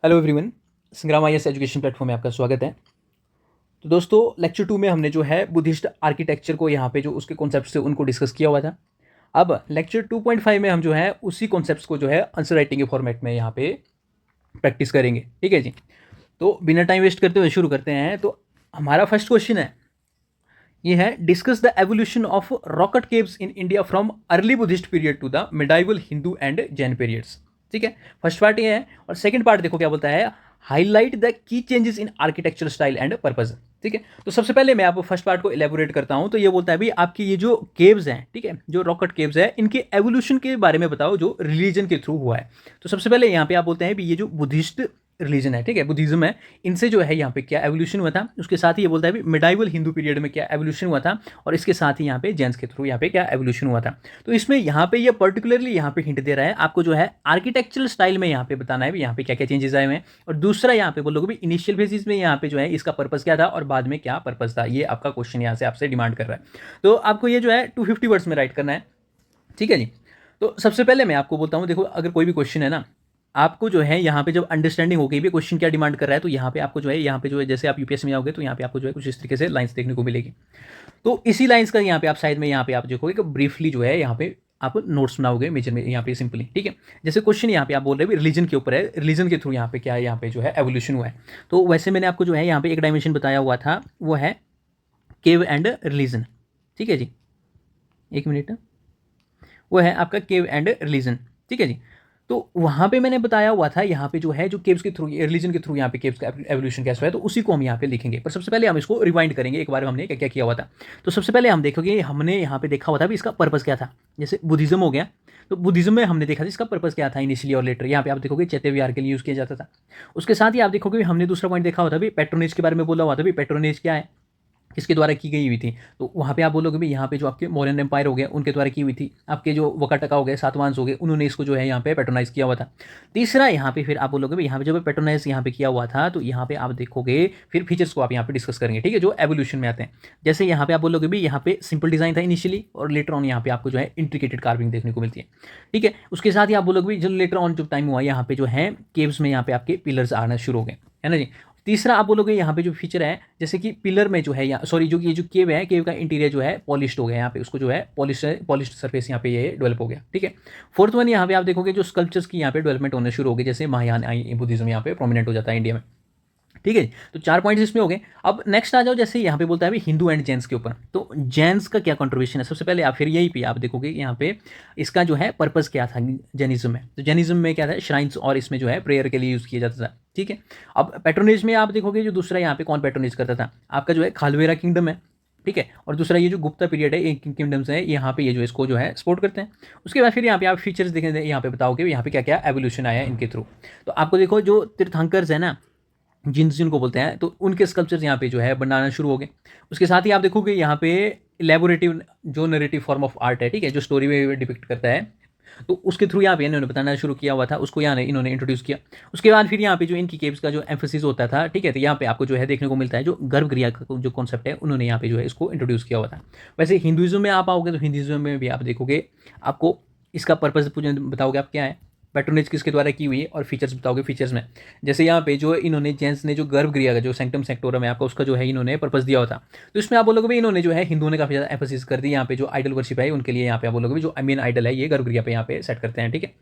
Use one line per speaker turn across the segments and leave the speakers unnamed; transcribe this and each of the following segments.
Hello everyone, संग्राम IAS education platform में आपका स्वागत है। तो दोस्तों, लेक्चर 2 में हमने जो है बुद्धिस्ट आर्किटेक्चर को यहाँ पे जो उसके कॉन्सेप्ट्स थे उनको डिस्कस किया हुआ था। अब लेक्चर 2.5 में हम जो है उसी कॉन्सेप्ट्स को जो है आंसर राइटिंग के फॉर्मेट में यहाँ पे प्रैक्टिस करेंगे। ठीक है जी। तो बिना टाइम वेस्ट करते हुए शुरू करते हैं। तो हमारा फर्स्ट क्वेश्चन है, ये है discuss the evolution of rock cut caves in India from early Buddhist period to the medieval Hindu and Jain periods. ठीक है, फर्स्ट पार्ट ये है। और सेकंड पार्ट देखो क्या बोलता है, highlight the key changes in architecture style and purpose. ठीक है, तो सबसे पहले मैं आपको फर्स्ट पार्ट को इलेबोरेट करता हूं। तो ये बोलता है भाई आपकी ये जो केव्स हैं, ठीक है, जो रॉकेट केव्स है, इनके एवोल्यूशन के बारे में बताओ जो रिलीजन के थ्रू हुआ है। तो सबसे पहले यहाँ पे आप बोलते हैं भी ये जो बुद्धिस्ट रिलीजन है, ठीक है, बुद्धिज्म है, इनसे जो है यहाँ पे क्या एवोल्यूशन हुआ था। उसके साथ ही ये बोलता है मिडाइवल हिंदू पीरियड में क्या एवोल्यूशन हुआ था, और इसके साथ ही यहाँ पे जेंस के थ्रू यहाँ पे क्या एवोल्यूशन हुआ था। तो इसमें यहाँ पे ये पर्टिकुलरली यहाँ पे हिंट दे रहा है आपको जो है आर्किटेक्चरल स्टाइल में यहाँ पे बताना है यहाँ पे क्या क्या चेंजेस आए हुए हैं। और दूसरा यहाँ पे बोलोगे भी इनिशियल फेजिस में यहाँ पे जो है इसका पर्पज क्या था और बाद में क्या पर्पज था, ये आपका क्वेश्चन यहाँ से आपसे डिमांड कर रहा है। तो आपको ये जो है 250 वर्ड्स में राइट करना है। ठीक है जी। तो सबसे पहले मैं आपको बोलता हूँ, देखो अगर कोई भी क्वेश्चन है ना, आपको जो है यहाँ पे जब अंडरस्टैंडिंग हो गई भी क्वेश्चन क्या डिमांड कर रहा है, तो यहाँ पे आपको जो है जैसे आप यूपीएससी में आओगे तो यहाँ पे आपको जो है कुछ इस तरीके से लाइंस देखने को मिलेगी। तो इसी लाइंस का यहाँ पे आप साइड में यहाँ पे आप देखोगे कि ब्रीफली जो है यहाँ पे आप नोट्स बनाओगे मेजर में यहाँ पे सिंपली। ठीक है, जैसे क्वेश्चन यहाँ पे आप बोल रहे हैं रिलीजन के ऊपर है, रिलीजन के थ्रू यहाँ पे क्या है, यहाँ पे जो है एवोल्यूशन हुआ है। तो वैसे मैंने आपको जो है यहाँ पे एक डायमेंशन बताया हुआ था, वो है केव एंड रिलीजन। ठीक है जी, एक मिनट, वो है आपका केव एंड रिलीजन। ठीक है जी। तो वहाँ पे मैंने बताया हुआ था यहाँ पे जो है जो केव्स के थ्रू रिलीजन के थ्रू यहाँ पे केव्स का एवोल्यूशन कैसे हुआ है, तो उसी को हम यहाँ पे लिखेंगे। पर सबसे पहले हम इसको रिवाइंड करेंगे एक बार हमने क्या क्या किया हुआ था। तो सबसे पहले हम देखोगे हमने यहाँ पे देखा हुआ था भी इसका पर्पज़ क्या था। जैसे बुद्धिज्म हो गया, तो बुद्धिज्म में हमने देखा था इसका पर्पज़ क्या था इनिशियली और लेटर। यहाँ पे आप देखोगे चैत्य विहार के लिए यूज़ किया जाता था। उसके साथ ही आप देखोगे हमने दूसरा पॉइंट देखा हुआ था भी पेट्रोनेज के बारे में बोला हुआ था भी पेट्रोनेज क्या है, किसके द्वारा की गई हुई थी। तो वहाँ पे आप बोलोगे भी यहाँ पे जो आपके मौर्यन एम्पायर हो गए उनके द्वारा की हुई थी। आपके जो वकाटका हो गए, सातवांश हो गए, उन्होंने इसको जो है यहाँ पे पेट्रोनाइज किया हुआ था। तीसरा यहाँ पे फिर आप बोलोगे भी यहाँ पे जब पेट्रोनाइज यहाँ पे किया हुआ था, तो यहाँ पे आप देखोगे फिर फीचर्स को आप यहाँ पे डिस्कस करेंगे। ठीक है, जो एवोल्यूशन में आते हैं। जैसे यहाँ पे आप बोलोगे भी यहाँ पे सिंपल डिजाइन था इनिशियली, और लेटर ऑन यहाँ पे आपको जो है इंट्रिकेटेड कार्विंग देखने को मिलती है। ठीक है, उसके साथ ही आप बोलोगे भी जब लेटर ऑन जब टाइम हुआ यहाँ पे जो है केव्स में यहाँ पे आपके पिलर्स आना शुरू हो गए, है ना जी। तीसरा आप बोलोगे यहाँ पे जो फीचर है, जैसे कि पिलर में जो है या सॉरी जो ये जो केव है, केव का इंटीरियर जो है पॉलिश्ड हो गया, यहाँ पे उसको जो है पॉलिश्ड सरफेस यहाँ पे ये डेवलप हो गया। ठीक है, फोर्थ वन यहाँ पे आप देखोगे जो स्कल्पचर्स की यहाँ पे डेवलपमेंट होने शुरू हो गई, जैसे महायान बुद्धिज्म यहाँ पे प्रोमिनेंट हो जाता है इंडिया में। ठीक है, तो 4 पॉइंट्स इसमें हो गए। अब नेक्स्ट आ जाओ, जैसे यहाँ पे बोलता है हिंदू एंड जैन्स के ऊपर। तो जैन्स का क्या कंट्रीब्यूशन है, सबसे पहले आप फिर यही पे आप देखोगे यहाँ पे इसका जो है पर्पस क्या था जैनिज्म में। तो जैनिज्म में क्या था, श्राइन्स और इसमें जो है प्रेयर के लिए यूज़ किया जाता था। ठीक है, अब पैट्रोनेज में आप देखोगे जो दूसरा यहाँ पे कौन पैट्रोनेज करता था, आपका जो है खालवेरा किंगडम है। ठीक है, और दूसरा ये जो गुप्ता पीरियड है, एक किंगडम्स है, यहाँ पे ये जो इसको जो है सपोर्ट करते हैं। उसके बाद फिर यहाँ पे आप फीचर्स देखें, यहाँ पे बताओगे यहाँ पे क्या क्या एवोल्यूशन आया है इनके थ्रू। तो आपको देखो जो तीर्थंकर्स है ना, जिनको बोलते हैं, तो उनके स्कल्पचर्स यहाँ पे जो है बनाना शुरू हो गए। उसके साथ ही आप देखोगे यहाँ पे इलेबोरेटिव जो नरेटिव फॉर्म ऑफ आर्ट है, ठीक है, जो स्टोरी में डिपिक्ट करता है, तो उसके थ्रू यहाँ पे इन्होंने बताना शुरू किया हुआ था, उसको यहाँ इन्होंने इंट्रोड्यूस किया। उसके बाद फिर यहाँ पे जो इनकी केव्स का जो एम्फोसिस होता था, ठीक है, तो यहाँ पे आपको जो है देखने को मिलता है जो गर्भगृह का जो कॉन्सेप्ट है, उन्होंने यहाँ पे जो है इसको इंट्रोड्यूस किया हुआ था। वैसे हिंदुइज्म में आप आओगे तो हिंदुइज्म में भी आप देखोगे, आपको इसका पर्पज बताओगे आप क्या है, पैट्रोनेज किसके द्वारा की हुई है, और फीचर्स बताओगे फीचर्स में। जैसे यहाँ पे जो इन्होंने जेंट्स ने जो गर्भगृह का जो सेंक्टम सेक्टोरम है आपका, उसका जो है इन्होंने पर्पस दिया होता। तो इसमें आप बोलोगे भी इन्होंने जो है हिंदुओं ने काफ़ी ज़्यादा एम्फोसिस कर दी यहाँ पे जो आइडल वर्शिप है उनके लिए। यहाँ पे आप बोलोगे भी जो मेन आइडल है ये गर्भगृह पे यहाँ पे सेट करते हैं। ठीक है,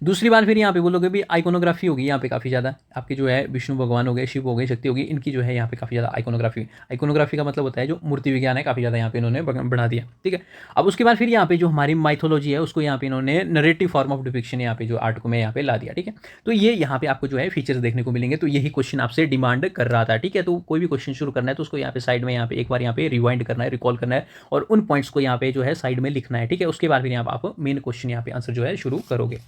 दूसरी बात फिर यहाँ पे बोलोगे भी आइकोनोग्राफी होगी यहाँ पे काफ़ी ज़्यादा, आपके जो है विष्णु भगवान हो गए, शिव हो गए, शक्ति होगी, इनकी जो है यहाँ पे काफ़ी ज़्यादा आइकोनोग्राफी का मतलब होता है जो मूर्ति विज्ञान है, काफ़ी ज़्यादा यहाँ पे इन्होंने बढ़ा दिया। ठीक है, अब उसके बाद फिर यहाँ पे जो हमारी माइथोलॉजी है उसको यहाँ पे इन्होंने नरेटिव फॉर्म ऑफ डिपिक्शन यहाँ पे जो आर्ट को मैं यहाँ पे ला दिया। ठीक है, तो ये यहाँ पे आपको जो है फीचर्स देखने को मिलेंगे। तो यही क्वेश्चन आपसे डिमांड कर रहा था। ठीक है, तो कोई भी क्वेश्चन शुरू करना है तो उसको यहाँ पे साइड में यहाँ पे एक बार यहाँ पे रिवाइंड करना है, रिकॉल करना है, और उन पॉइंट्स को यहाँ पे जो है साइड में लिखना है। ठीक है, उसके बाद फिर यहाँ पे आप मेन क्वेश्चन यहाँ पे आंसर जो है शुरू करोगे।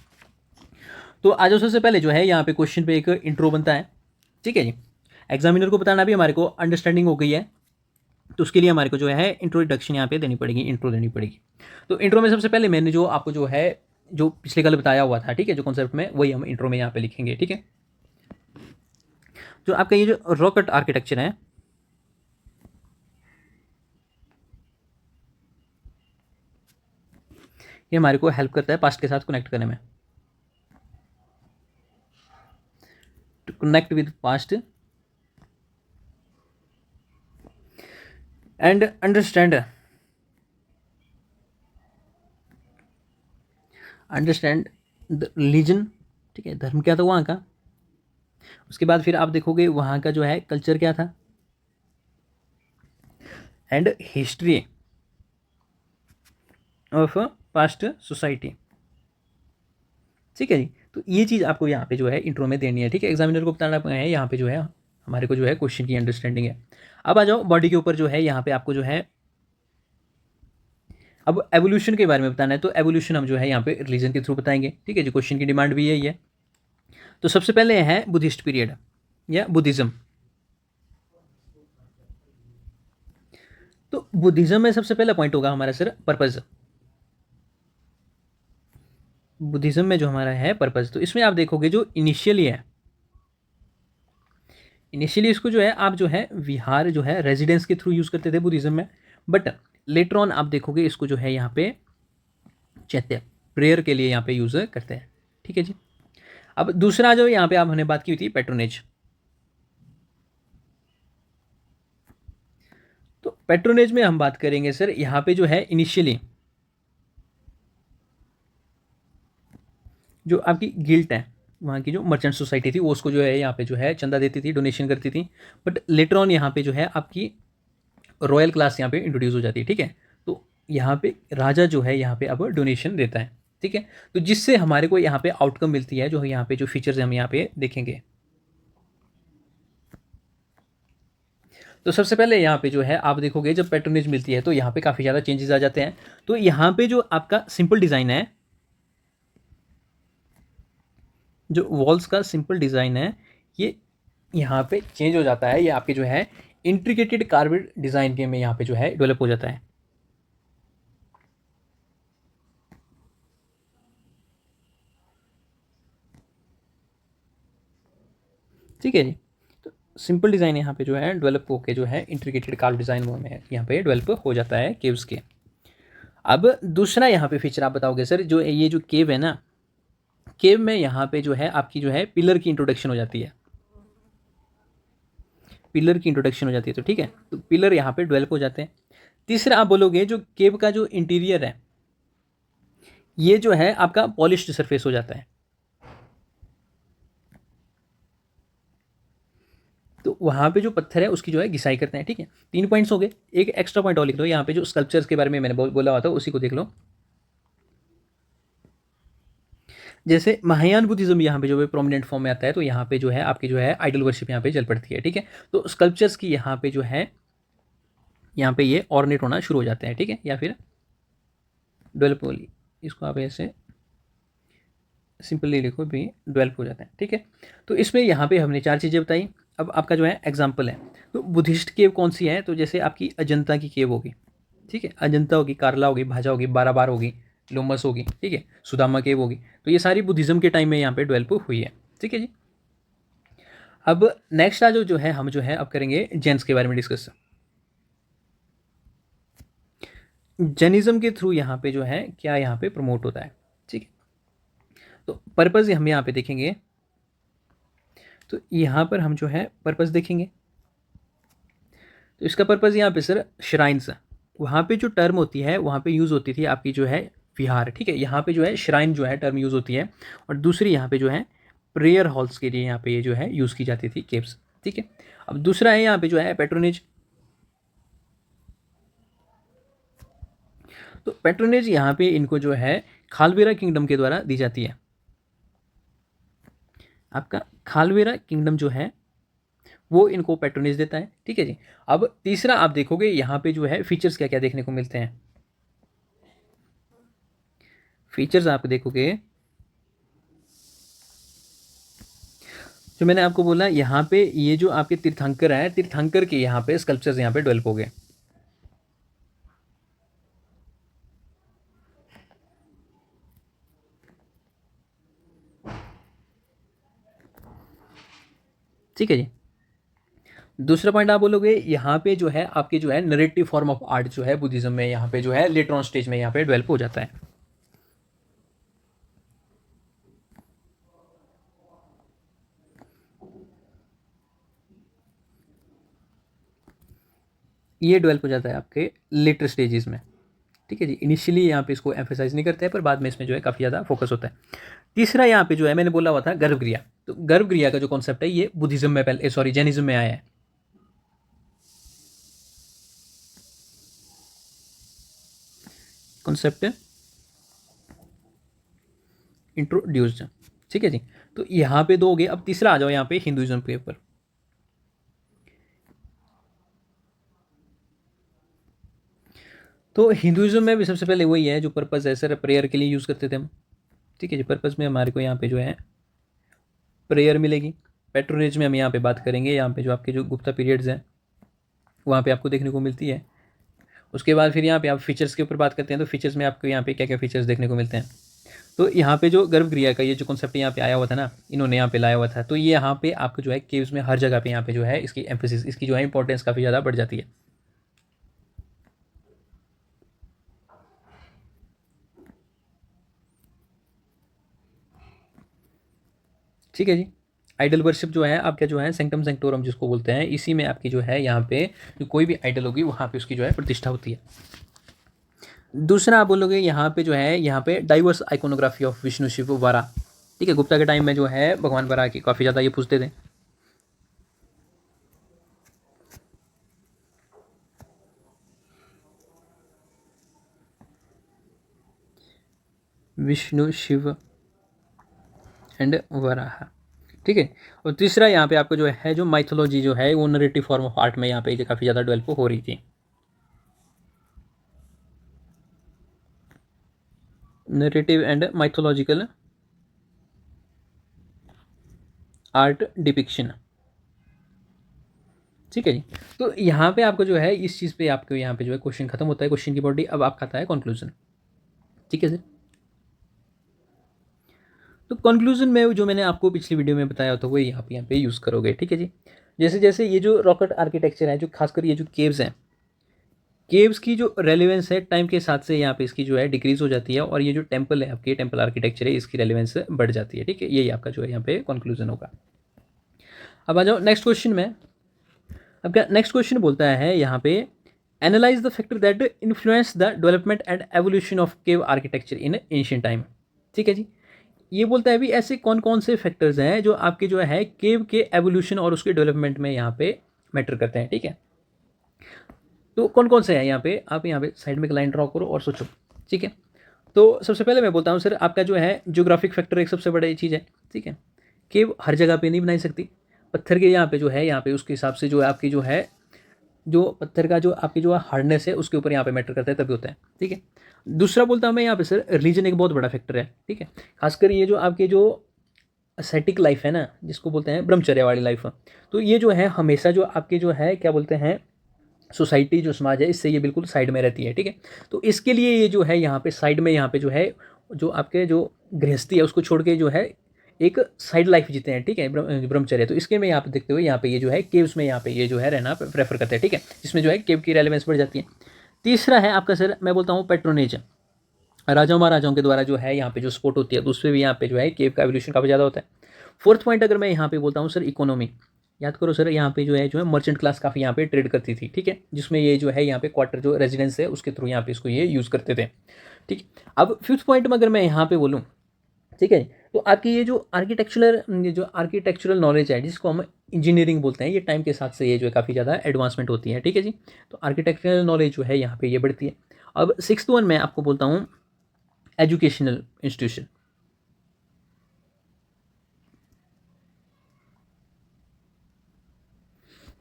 तो आज सबसे पहले जो है यहाँ पे क्वेश्चन पे एक इंट्रो बनता है। ठीक है जी, एग्जामिनर को बताना भी हमारे को अंडरस्टैंडिंग हो गई है, तो उसके लिए हमारे को जो है इंट्रोडक्शन यहाँ पे देनी पड़ेगी, इंट्रो देनी पड़ेगी। तो इंट्रो में सबसे पहले मैंने जो आपको जो है जो पिछले कल बताया हुआ था, ठीक है, जो कॉन्सेप्ट में, वही हम इंट्रो में यहाँ पे लिखेंगे। ठीक है, जो आपका ये जो रॉकेट आर्किटेक्चर है, ये हमारे को हेल्प करता है पास्ट के साथ कनेक्ट करने में। connect with past and understand the religion, ठीक है, धर्म क्या था वहाँ का। उसके बाद फिर आप देखोगे वहाँ का जो है कल्चर क्या था, and history of past society. ठीक है जी, तो ये चीज़ आपको यहाँ पे जो है इंट्रो में देनी है, ठीक है, एग्जामिनर को बताना है यहाँ पे जो है हमारे को जो है क्वेश्चन की अंडरस्टैंडिंग है। अब आ जाओ बॉडी के ऊपर, जो है यहाँ पे आपको जो है अब एवोल्यूशन के बारे में बताना है, तो एवोल्यूशन हम जो है यहाँ पे रिलीजन के थ्रू बताएंगे। ठीक है जी, क्वेश्चन की डिमांड भी यही है। तो सबसे पहले है बुद्धिस्ट पीरियड या बुद्धिज्म। तो बुद्धिज्म में सबसे पहला पॉइंट होगा हमारा सर पर्पज। बुद्धिज्म में जो हमारा है पर्पज, तो इसमें आप देखोगे जो इनिशियली है, इनिशियली इसको जो है आप जो है विहार जो है रेजिडेंस के थ्रू यूज करते थे बुद्धिज्म में, बट लेटर ऑन आप देखोगे इसको जो है यहाँ पे चैत्य प्रेयर के लिए यहाँ पे यूज करते हैं। ठीक है जी, अब दूसरा जो यहाँ पे आप हमने बात की हुई थी पैट्रोनेज। तो पैट्रोनेज में हम बात करेंगे सर यहाँ पे जो है इनिशियली जो आपकी गिल्ट है, वहाँ की जो मर्चेंट सोसाइटी थी वो उसको जो है यहाँ पे जो है चंदा देती थी, डोनेशन करती थी, बट लेटर ऑन यहाँ पे जो है आपकी रॉयल क्लास यहाँ पे इंट्रोड्यूस हो जाती है। ठीक है, तो यहाँ पे राजा जो है यहाँ पे अब डोनेशन देता है। ठीक है, तो जिससे हमारे को यहाँ पे आउटकम मिलती है, जो यहाँ पे जो फीचर्स हम यहाँ पे देखेंगे। तो सबसे पहले यहाँ पे जो है आप देखोगे जब पैट्रोनेज मिलती है तो यहाँ पे काफ़ी ज़्यादा चेंजेस आ जाते हैं। तो यहाँ पे जो आपका सिंपल डिज़ाइन है, जो वॉल्स का सिंपल डिज़ाइन है, ये यहाँ पे चेंज हो जाता है, ये आपके जो है इंट्रिकेटेड कार्विड डिज़ाइन के में यहाँ पे जो है डेवलप हो जाता है। ठीक है जी, तो सिंपल डिज़ाइन यहाँ पे जो है डेवलप होकर जो है इंट्रिकेटेड कार्व डिज़ाइन में यहाँ पे डेवलप हो जाता है केव्स के। अब दूसरा यहाँ पे फीचर आप बताओगे सर, जो ये जो केव है ना, केव में यहाँ पे जो है आपकी जो है पिलर की इंट्रोडक्शन हो जाती है, पिलर की इंट्रोडक्शन हो जाती है। तो ठीक है, तो पिलर यहाँ पे डेवलप हो जाते हैं। तीसरा आप बोलोगे जो केव का जो इंटीरियर है, ये जो है आपका पॉलिश्ड सरफेस हो जाता है। तो वहाँ पे जो पत्थर है उसकी जो है घिसाई करते हैं। ठीक है, 3 पॉइंट्स हो गए। एक एक्स्ट्रा पॉइंट और लिख लो यहाँ पे, जो स्कल्पचर्स के बारे में मैंने बोला हुआ था उसी को देख लो। जैसे महायान बुद्धिज्म यहाँ पे जो है प्रोमिनेंट फॉर्म में आता है, तो यहाँ पे जो है आपकी जो है आइडल वर्शिप यहाँ पे चल पड़ती है। ठीक है, तो स्कल्पचर्स की यहाँ पे जो है यहाँ पे ये ऑर्नेट होना शुरू हो जाते हैं। ठीक है, या फिर डेवलप होली, इसको आप ऐसे सिंपली लिखो भी, डेवलप हो जाते हैं। ठीक है, तो इसमें यहाँ पे हमने 4 चीज़ें बताई। अब आपका जो है एग्जाम्पल है, तो बुद्धिस्ट केव कौन सी है, तो जैसे आपकी अजंता की केव होगी। ठीक है, अजंता होगी, कारला होगी, भाजा होगी, बाराबार होगी, लोमस होगी। ठीक है, सुदामा केव होगी। तो ये सारी बुद्धिज्म के टाइम में यहाँ पे डेवलप हुई है। ठीक है जी, अब नेक्स्ट आज जो है हम जो है अब करेंगे जैन्स के बारे में डिस्कस। जैनिज्म के थ्रू यहाँ पे जो है क्या यहाँ पे प्रमोट होता है। ठीक है, तो पर्पज़ हम यहाँ पे देखेंगे, तो यहाँ पर हम जो है पर्पज़ देखेंगे। तो इसका पर्पज़ यहाँ पे सर श्राइन्स, वहाँ पे जो टर्म होती है वहाँ पे यूज़ होती थी आपकी जो है विहार। ठीक है, यहाँ पे जो है श्राइन जो है टर्म यूज़ होती है, और दूसरी यहाँ पे जो है प्रेयर हॉल्स के लिए यहाँ पे ये जो है यूज़ की जाती थी केव्स। ठीक है, अब दूसरा है यहाँ पे जो है पैट्रोनेज। तो पैट्रोनेज यहाँ पे इनको जो है खालवेरा किंगडम के द्वारा दी जाती है। आपका खालवेरा किंगडम जो है वो इनको पैट्रोनेज देता है। ठीक है जी, अब तीसरा आप देखोगे यहाँ पे जो है फीचर्स क्या क्या देखने को मिलते हैं। फीचर्स आप देखोगे, जो मैंने आपको बोला यहाँ पे ये जो आपके तीर्थंकर हैं, तीर्थंकर के यहाँ पे स्कल्पचर्स यहाँ पे डेवलप हो गए। ठीक है जी, दूसरा पॉइंट आप बोलोगे यहाँ पे जो है आपके जो है नरेटिव फॉर्म ऑफ आर्ट जो है बुद्धिज्म में यहाँ पे जो है लेटर ऑन स्टेज में यहाँ पे डेवलप हो जाता है। ये डेवलप हो जाता है आपके लेटर स्टेजेस में, ठीक है जी। इनिशियली यहाँ पे इसको एम्फेसाइज नहीं करते हैं, पर बाद में इसमें जो है काफ़ी ज़्यादा फोकस होता है। तीसरा यहाँ पे जो है मैंने बोला हुआ था गर्भक्रिया, तो गर्भक्रिया का जो कॉन्सेप्ट है ये बुद्धिज्म में पहले, सॉरी, जैनिज्म में आया है। कॉन्सेप्ट इंट्रोड्यूस्ड, ठीक है जी। तो यहाँ पे दो हो गए। अब तीसरा आ जाओ यहाँ पे हिंदुइज्म के ऊपर। तो हिंदुइज्म में भी सबसे पहले वही है जो पर्पस है सर, प्रेयर के लिए यूज़ करते थे हम, ठीक है जी। पर्पस में हमारे को यहाँ पे जो है प्रेयर मिलेगी। पेट्रोनेज में हम यहाँ पे बात करेंगे, यहाँ पे जो आपके जो गुप्ता पीरियड्स हैं वहाँ पे आपको देखने को मिलती है। उसके बाद फिर यहाँ पे आप फीचर्स के ऊपर बात करते हैं, तो फीचर्स में आपको यहाँ पे क्या क्या फीचर्स देखने को मिलते हैं। तो यहाँ पे जो गर्भक्रिया का ये जो कॉन्सेप्ट यहाँ पे आया हुआ था ना, इन्होंने यहाँ पे लाया हुआ था, तो ये यहाँ पे आपको जो है केव्स में हर जगह पे यहाँ पे जो है इसकी एम्फेसिस, इसकी जो है इंपॉर्टेंस काफ़ी ज़्यादा बढ़ जाती है। ठीक है जी। आइडल वर्शिप जो है आपका जो है सेंक्टम सेंक्टोरम जिसको बोलते हैं, इसी में आपकी जो है यहाँ पे जो कोई भी आइडल होगी वहाँ पे उसकी जो है प्रतिष्ठा होती है। दूसरा आप बोलोगे यहाँ पे जो है, यहाँ पे diverse iconography of Vishnu Shiva वारा, ठीक है। गुप्ता के टाइम में जो है भगवान वारा की काफ़ी ज़्यादा ये पूछते थे। विष्णु शिव एंड वराह, ठीक है। और तीसरा यहाँ पे आपको जो है जो माइथोलॉजी जो है वो नरेटिव फॉर्म ऑफ आर्ट में यहाँ पे काफ़ी ज़्यादा डेवलप हो रही थी। Narrative and mythological art depiction, ठीक है जी। तो यहाँ पे आपको जो है इस चीज़ पे आपको यहाँ पे जो है क्वेश्चन खत्म होता है, क्वेश्चन की बॉडी। अब आपका आता है कंक्लूजन, ठीक है सर। तो कंक्लूजन में जो मैंने आपको पिछली वीडियो में बताया था वही आप यहाँ पे यूज़ करोगे, ठीक है जी। जैसे जैसे ये जो रॉकेट आर्किटेक्चर है, जो खासकर ये जो केव्स हैं, केव्स की जो रेलिवेंस है टाइम के साथ से यहाँ पे इसकी जो है डिक्रीज हो जाती है, और ये जो टेम्पल है आपके टेम्पल आर्किटेक्चर है इसकी रेलिवेंस बढ़ जाती है, ठीक है। यही आपका जो है यहाँ पे कंक्लूजन होगा। अब आ जाओ नेक्स्ट क्वेश्चन में। आपका नेक्स्ट क्वेश्चन बोलता है यहाँ पे analyse the factor that influence the development and evolution of cave architecture in ancient time, ठीक है जी। ये बोलता है भी ऐसे कौन कौन से फैक्टर्स हैं जो आपके जो है केव के एवोल्यूशन और उसके डेवलपमेंट में यहाँ पे मैटर करते हैं, ठीक है। तो कौन कौन से हैं यहाँ पे, आप यहाँ पे साइड में एक लाइन ड्रॉ करो और सोचो, ठीक है। तो सबसे पहले मैं बोलता हूँ सर, आपका जो है ज्योग्राफिक फैक्टर एक सबसे बड़ी चीज़ है, ठीक है। केव हर जगह पे नहीं बनाई सकती, पत्थर के यहाँ पे जो है यहाँ पे उसके हिसाब से जो है आपकी जो है जो पत्थर का जो आपकी जो हार्डनेस है उसके ऊपर यहाँ पे मैटर करता है, तभी होता है, ठीक है। दूसरा बोलता हूँ मैं यहाँ पे सर, रिलीजन एक बहुत बड़ा फैक्टर है, ठीक है। खासकर ये जो आपके जो असेटिक लाइफ है ना, जिसको बोलते हैं ब्रह्मचर्य वाली लाइफ, तो ये जो है हमेशा जो आपके जो है क्या बोलते हैं सोसाइटी जो समाज है इससे ये बिल्कुल साइड में रहती है, ठीक है। तो इसके लिए ये जो है यहाँ पे साइड में यहाँ पे जो है जो आपके जो गृहस्थी है उसको छोड़ के जो है एक साइड लाइफ जीते हैं, ठीक है, ब्रह्मचर्य। तो इसके में यहाँ पे देखते हुए यहाँ पे ये जो है केव्स में यहाँ पे ये जो है रहना प्रेफर करते हैं, ठीक है, जिसमें जो है केव की रेलेवेंस बढ़ जाती है। तीसरा है आपका सर, मैं बोलता हूँ पेट्रोनेज, राजाओं महाराजाओं के द्वारा जो है यहाँ पे जो सपोर्ट होती है, तो उसमें भी यहाँ पे जो है केव का एवोल्यूशन काफ़ी ज़्यादा होता है। फोर्थ पॉइंट अगर मैं यहाँ पे बोलता हूँ सर, इकोनॉमी, याद करो सर, यहाँ पे जो है मर्चेंट क्लास काफ़ी यहाँ पे ट्रेड करती थी, ठीक है, जिसमें ये जो है यहाँ पे क्वार्टर जो रेजिडेंस है उसके थ्रू यहाँ पे इसको ये यूज़ करते थे, ठीक। अब फिफ्थ पॉइंट में अगर मैं यहाँ पे बोलूँ, ठीक है, तो आपकी ये जो आर्किटेक्चरल नॉलेज है जिसको हम इंजीनियरिंग बोलते हैं, ये टाइम के साथ से ये जो है काफ़ी ज़्यादा एडवांसमेंट होती है, ठीक है जी। तो आर्किटेक्चरल नॉलेज जो है यहाँ पे ये बढ़ती है। अब सिक्स्थ वन मैं आपको बोलता हूँ एजुकेशनल इंस्टीट्यूशन,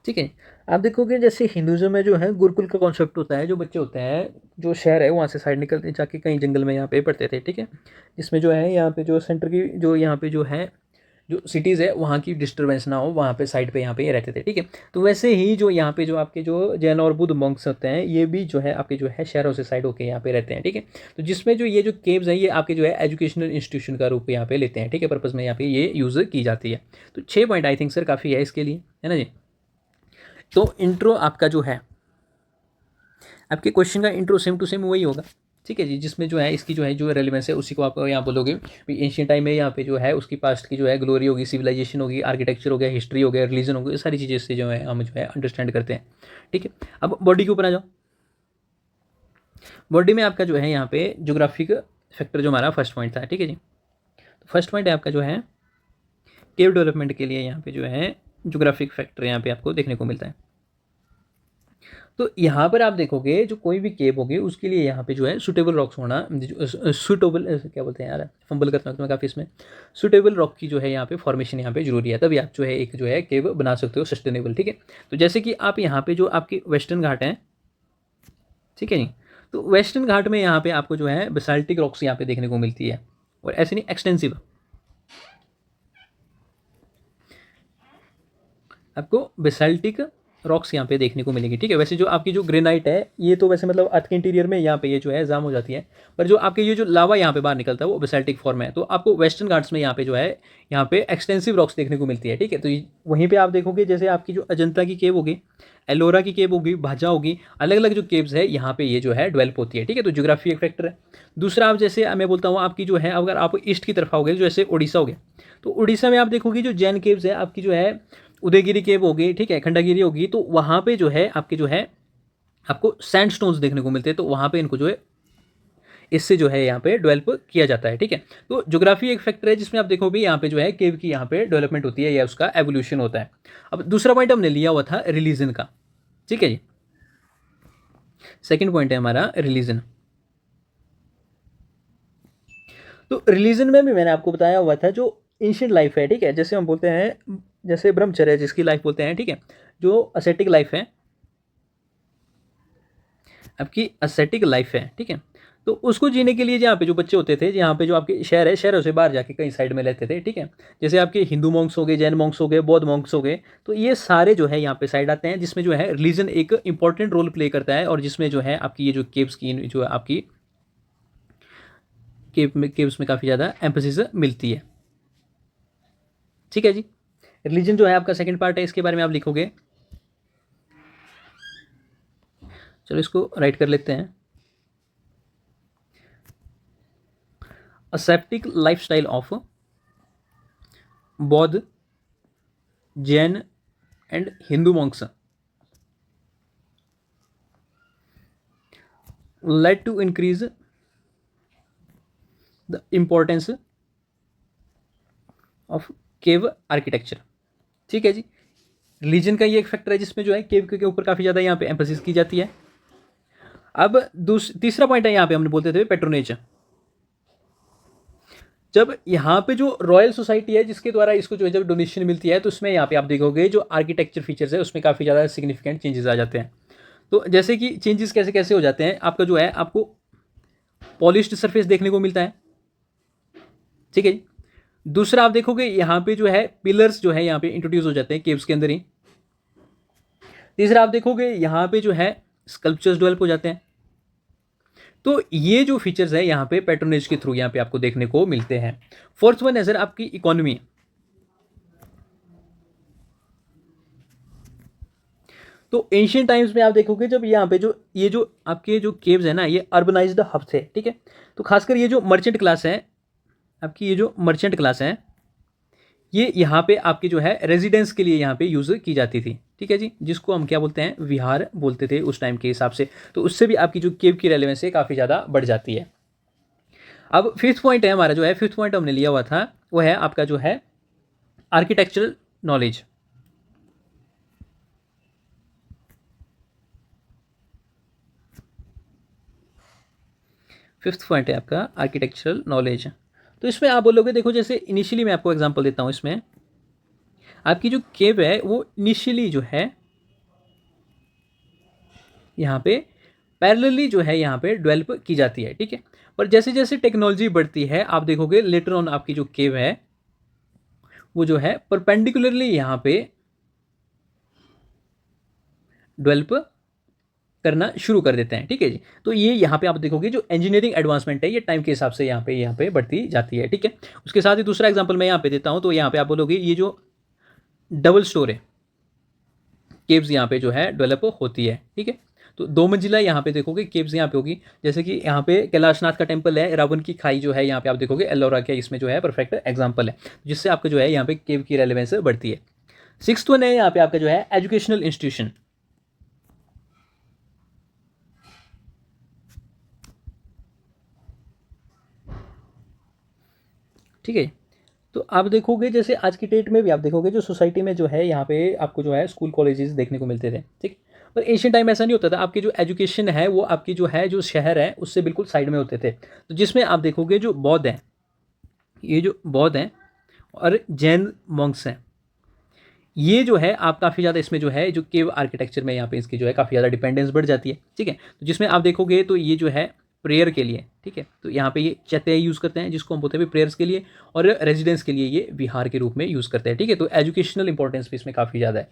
ठीक है। आप देखोगे जैसे हिंदुज़म में जो है गुरुकुल का कॉन्सेप्ट होता है, जो बच्चे होते हैं जो शहर है वहाँ से साइड निकलते जाके कहीं जंगल में यहाँ पे पढ़ते थे, ठीक है। जिसमें जो है यहाँ पे जो सेंटर की जो यहाँ पे जो है जो सिटीज़ है वहाँ की डिस्टर्बेंस ना हो, वहाँ पे साइड पे यहाँ पे ये रहते थे, ठीक है। तो वैसे ही जो यहाँ पे जो आपके जो जैन और बुद्ध मॉन्क्स होते हैं ये भी जो है आपके जो है शहरों से साइड होकर यहाँ पे रहते हैं, ठीक है। तो जिसमें जो ये जो केव्स हैं ये आपके जो है एजुकेशनल इंस्टीट्यूशन का रूप यहाँ पे लेते हैं, ठीक है, पर्पज़ में यहाँ पे ये यूज़ की जाती है। तो 6 पॉइंट आई थिंक सर काफ़ी है इसके लिए, है ना जी। तो इंट्रो आपका जो है आपके क्वेश्चन का इंट्रो सेम टू सेम वही होगा, ठीक है जी, जिसमें जो है इसकी जो है जो रेलिवेंस है उसी को आप यहाँ बोलोगे भी एंशियंट टाइम में यहाँ पे जो है उसकी पास्ट की जो है ग्लोरी होगी, सिविलाइजेशन होगी, आर्किटेक्चर हो गया, हिस्ट्री हो गया, रिलीजन हो गया, ये सारी चीज़ें इससे जो है हम जो है अंडरस्टैंड करते हैं। ठीक है, अब बॉडी के ऊपर आ जाओ। बॉडी में आपका जो है यहाँ पे ज्योग्राफिक फैक्टर जो हमारा फर्स्ट पॉइंट था। ठीक है जी, तो फर्स्ट पॉइंट है आपका जो है केव डेवलपमेंट के लिए यहाँ पे जो है ज्योग्राफिक फैक्टर यहाँ पे आपको देखने को मिलता है। तो यहाँ पर आप देखोगे जो कोई भी केव होगी उसके लिए यहाँ पे जो है सुटेबल रॉक्स होना, सुटेबल क्या बोलते हैं यार, फंबल करता हूँ तो मैं काफ़ी इसमें, सुटेबल रॉक की जो है यहाँ पे फॉर्मेशन यहाँ पे जरूरी है, तभी आप जो है एक जो है केव बना सकते हो सस्टेनेबल। ठीक है, तो जैसे कि आप यहाँ पे जो आपकी वेस्टर्न घाट है, ठीक है नहीं, तो वेस्टर्न घाट में यहाँ पे आपको जो है बेसाल्टिक रॉक्स यहाँ पे देखने को मिलती है, और ऐसे नहीं एक्सटेंसिव आपको बेसाल्टिक रॉक्स यहाँ पे देखने को मिलेगी। ठीक है, वैसे जो आपकी जो ग्रेनाइट है ये तो वैसे मतलब अर्थ के इंटीरियर में यहाँ पे ये जो है जाम हो जाती है, पर जो आपके ये जो लावा यहाँ पे बाहर निकलता है वो बेसाल्टिक फॉर्म है, तो आपको वेस्टर्न घाट्स में यहाँ पे जो है यहाँ पे एक्सटेंसिव रॉक्स देखने को मिलती है। ठीक है, तो वहीं पे आप देखोगे जैसे आपकी जो अजंता की केव होगी, एलोरा की केव होगी, भाजा होगी, अलग अलग जो केव्स है यहाँ पे ये जो है डेवलप होती है। ठीक है, तो ज्योग्राफी एक फैक्टर है। दूसरा आप जैसे मैं बोलता हूँ आपकी जो है अगर आप ईस्ट की तरफ आओगे जैसे उड़ीसा हो गया, तो उड़ीसा में आप देखोगे जो जैन केव्स है आपकी जो है उदयगिरी केव होगी, ठीक है, खंडागिरी होगी, तो वहाँ पे जो है आपके जो है आपको सैंडस्टोन्स देखने को मिलते हैं, तो वहाँ पे इनको जो है इससे जो है यहाँ पे डेवलप किया जाता है। ठीक है, तो ज्योग्राफी एक फैक्टर है जिसमें आप देखो भी यहाँ पे जो है केव की यहाँ पे डेवलपमेंट होती है या उसका एवोल्यूशन होता है। अब दूसरा पॉइंट हमने लिया हुआ था रिलीजन का। ठीक है जी, सेकेंड पॉइंट है हमारा रिलीजन। तो रिलीजन में भी मैंने आपको बताया हुआ था जो एंशिएंट लाइफ है, ठीक है, जैसे हम बोलते हैं जैसे ब्रह्मचर्य जिसकी लाइफ बोलते हैं, ठीक है, जो असेटिक लाइफ है आपकी, असेटिक लाइफ है, ठीक है, तो उसको जीने के लिए यहाँ पे जो बच्चे होते थे, यहाँ पे जो आपके शहर है, शहरों से बाहर जाके कहीं साइड में रहते थे। ठीक है, जैसे आपके हिंदू मॉन्क्स हो गए, जैन मॉन्क्स हो गए, बौद्ध मॉन्क्स हो गए, तो ये सारे जो है यहाँ पे साइड आते हैं, जिसमें जो है रिलीजन एक इंपॉर्टेंट रोल प्ले करता है, और जिसमें जो है आपकी ये जो केव्स की जो है आपकी केव्स में काफ़ी ज़्यादा एम्फेसिस मिलती है। ठीक है जी, रिलीजन जो है आपका सेकंड पार्ट है, इसके बारे में आप लिखोगे, चलो इसको राइट कर लेते हैं। ascetic lifestyle of बौद्ध, Jain and Hindu monks led to increase the importance of cave architecture। ठीक है जी, रिलीजन का ये एक फैक्टर है जिसमें जो है केव के ऊपर काफ़ी ज़्यादा यहाँ पे एम्फेसिस की जाती है। अब तीसरा पॉइंट है यहाँ पे हमने बोलते थे पेट्रोनेज। जब यहाँ पे जो रॉयल सोसाइटी है जिसके द्वारा इसको जो है जब डोनेशन मिलती है, तो उसमें यहाँ पे आप देखोगे जो आर्किटेक्चर फीचर्स है उसमें काफ़ी ज़्यादा सिग्निफिकेंट चेंजेस आ जाते हैं। तो जैसे कि चेंजेस कैसे कैसे हो जाते हैं, आपका जो है आपको पॉलिश्ड सरफेस देखने को मिलता है। ठीक है जी, दूसरा आप देखोगे यहाँ पे जो है पिलर्स जो है यहाँ पे इंट्रोड्यूस हो जाते हैं केव्स के अंदर ही। तीसरा आप देखोगे यहाँ पे जो है स्कल्पचर्स डेवलप हो जाते हैं। तो ये जो फीचर्स है यहाँ पे पैट्रोनेज के थ्रू यहाँ पे आपको देखने को मिलते हैं। फोर्थ वन है सर आपकी इकोनॉमी। तो एंशियंट टाइम्स में आप देखोगे जब यहाँ पे जो ये जो आपके जो केव्स है ना ये अर्बनाइज्ड हब थे। ठीक है, तो खासकर ये जो मर्चेंट क्लास है आपकी, ये जो मर्चेंट क्लास है ये यहाँ पे आपकी जो है रेजिडेंस के लिए यहाँ पे यूज़ की जाती थी। ठीक है जी, जिसको हम क्या बोलते हैं, विहार बोलते थे उस टाइम के हिसाब से, तो उससे भी आपकी जो केव की रेलेवेंस है काफ़ी ज़्यादा बढ़ जाती है। अब फिफ्थ पॉइंट है हमारा जो है, फिफ्थ पॉइंट हमने लिया हुआ था वो है आपका जो है आर्किटेक्चरल नॉलेज। फिफ्थ पॉइंट है आपका आर्किटेक्चरल नॉलेज। तो इसमें आप बोलोगे देखो, जैसे इनिशियली मैं आपको एग्जांपल देता हूँ, इसमें आपकी जो केव है वो इनिशियली जो है यहाँ पे पैरेलली जो है यहाँ पे डेवलप की जाती है। ठीक है, पर जैसे जैसे टेक्नोलॉजी बढ़ती है आप देखोगे लेटर ऑन आपकी जो केव है वो जो है परपेंडिकुलरली यहाँ पे डेवलप करना शुरू कर देते हैं। ठीक है जी, तो ये यहाँ पे आप देखोगे जो इंजीनियरिंग एडवांसमेंट है ये टाइम के हिसाब से यहाँ पे बढ़ती जाती है। ठीक है, उसके साथ ही दूसरा एग्जांपल मैं यहाँ पे देता हूँ, तो यहाँ पे आप बोलोगे ये जो डबल स्टोर है केव्स यहाँ पे जो है डेवलप होती है। ठीक है, तो 2 मंजिला यहाँ पे देखोगे केव्स यहाँ पे होगी, जैसे कि यहाँ पे कैलाशनाथ का टेम्पल है, रावण की खाई जो है यहाँ पे आप देखोगे एलोरा के इसमें जो है परफेक्ट एग्जाम्पल है, जिससे आपका जो है यहाँ पे केव की रेलेवेंस बढ़ती है। 6th वन है यहाँ पे आपका जो है एजुकेशनल इंस्टीट्यूशन। ठीक है, तो आप देखोगे जैसे आज की डेट में भी आप देखोगे जो सोसाइटी में जो है यहाँ पे आपको जो है स्कूल कॉलेजेस देखने को मिलते थे। ठीक, पर एशियन टाइम ऐसा नहीं होता था, आपकी जो एजुकेशन है वो आपकी जो है जो शहर है उससे बिल्कुल साइड में होते थे। तो जिसमें आप देखोगे जो बौद्ध हैं, ये जो बौद्ध हैं और जैन मॉन्क्स हैं, ये जो है आप काफ़ी ज़्यादा इसमें जो है जो केव आर्किटेक्चर में यहाँ पे इसकी जो है काफ़ी ज़्यादा डिपेंडेंस बढ़ जाती है। ठीक है, तो जिसमें आप देखोगे तो ये जो है प्रेयर के लिए, ठीक है, तो यहाँ पे ये चैत्य यूज़ करते हैं जिसको हम बोलते हैं प्रेयर्स के लिए, और रेजिडेंस के लिए ये विहार के रूप में यूज़ करते हैं। ठीक है, तो एजुकेशनल इंपॉर्टेंस भी इसमें काफ़ी ज़्यादा है।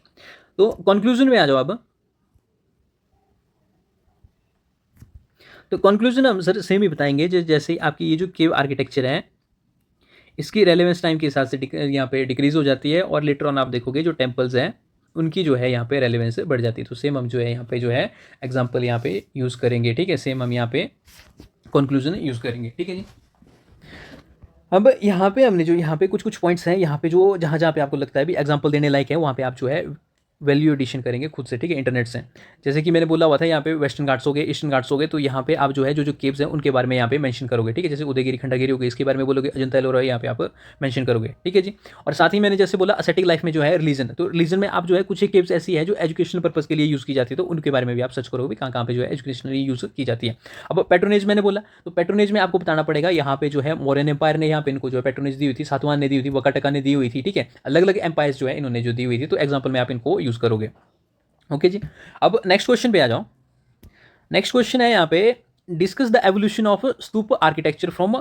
तो कंक्लूजन में आ जाओ अब। तो कंक्लूजन हम सर सेम ही बताएंगे, जैसे आपकी ये जो केव आर्किटेक्चर है इसकी रेलेवेंस टाइम के हिसाब से यहाँ पे डिक्रीज हो जाती है, और लेटर ऑन आप देखोगे जो टेम्पल्स हैं उनकी जो है यहाँ पे रेलेवेंस बढ़ जाती है। तो सेम हम जो है यहाँ पे जो है एग्जांपल यहाँ पे यूज़ करेंगे। ठीक है, सेम हम यहाँ पे कंक्लूजन यूज़ करेंगे। ठीक है जी, अब यहाँ पे हमने जो यहाँ पे कुछ कुछ पॉइंट्स हैं यहाँ पे जो जहाँ जहाँ पे आपको लगता है भी एग्जांपल देने लायक है वहाँ पे आप जो है वैल्यू एडिशन करेंगे खुद से। ठीक है, इंटरनेट से, जैसे कि मैंने बोला हुआ था यहाँ पे वेस्टर्न घाट्स हो गए, ईस्टर्न घाट्स हो गए, तो यहाँ पे आप जो है जो केव्स हैं उनके बारे में यहाँ पे मेंशन करोगे। ठीक है, जैसे उदयगिरी खंडागिरी हो गई, इसके बारे में बोलोगे, अजंता एलोरा यहाँ पे आप मेंशन करोगे। ठीक है जी, और साथ ही मैंने जैसे बोला असेटिक लाइफ में जो है रिलीजन, तो रिलीजन में आप जो है कुछ ही केव्स ऐसी है जो एजुकेशनल पर्पज़ के लिए यूज़ की जाती है, तो उनके बारे में भी आप सर्च करोगे कहाँ कहाँ पे जो है एजुकेशनली यूज़ की जाती है। अब पैट्रोनेज मैंने बोला, तो पैट्रोनेज में आपको बताना पड़ेगा यहाँ पे जो है मौर्यन एम्पायर ने यहाँ पे इनको जो है पैट्रोनेज दी हुई थी, सातवाहन ने दी हुई थी, वकाटका ने दी हुई थी। ठीक है, अलग अलग एम्पायर्स जो है इन्होंने जो दी हुई थी, तो एग्जाम्पल में आप इनको यूज़ करोगे। ओके जी, अब नेक्स्ट क्वेश्चन पे आ जाओ। नेक्स्ट क्वेश्चन है यहाँ पे discuss the evolution of stupa architecture from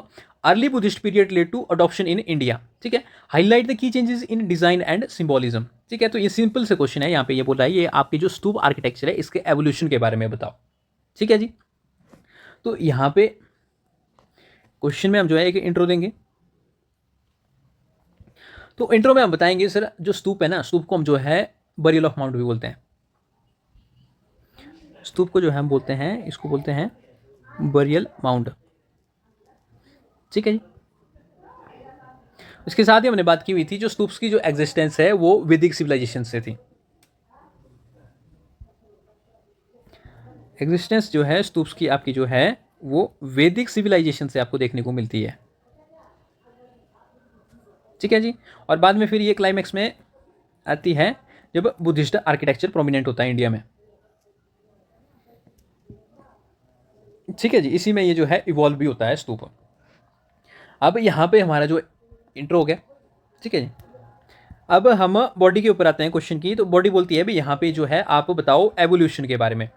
early Buddhist period led to adoption in India. ठीक है, highlight the key changes in design and symbolism. ठीक है, तो ये सिंपल से क्वेश्चन है, यहाँ पे ये बोल रहा है ये आपकी जो स्तूप आर्किटेक्चर है इसके एवोल्यूशन के बारे में बताओ। ठीक है जी, तो यहाँ पे क्वेश्चन में हम जो है एक इंट्रो देंगे। तो इंट्रो में हम बताएंगे सर जो स्तूप है ना, स्तूप को हम जो है बरियल ऑफ माउंट भी बोलते हैं। स्तूप को जो है हम बोलते हैं, इसको बोलते हैं बरियल माउंड। ठीक है जी, इसके साथ ही हमने बात की हुई थी जो स्तूप्स की जो एग्जिस्टेंस है वो वैदिक सिविलाइजेशन से थी। एग्जिस्टेंस जो है स्तूप्स की आपकी जो है वो वैदिक सिविलाइजेशन से आपको देखने को मिलती है। ठीक है जी, और बाद में फिर ये क्लाइमैक्स में आती है जब बुद्धिस्ट आर्किटेक्चर प्रोमिनेंट होता है इंडिया में। ठीक है जी, इसी में ये जो है इवॉल्व भी होता है स्तूप। अब यहाँ पे हमारा जो इंट्रो हो गया। ठीक है जी, अब हम बॉडी के ऊपर आते हैं क्वेश्चन की। तो बॉडी बोलती है भी यहाँ पे जो है आप बताओ एवोल्यूशन के बारे में।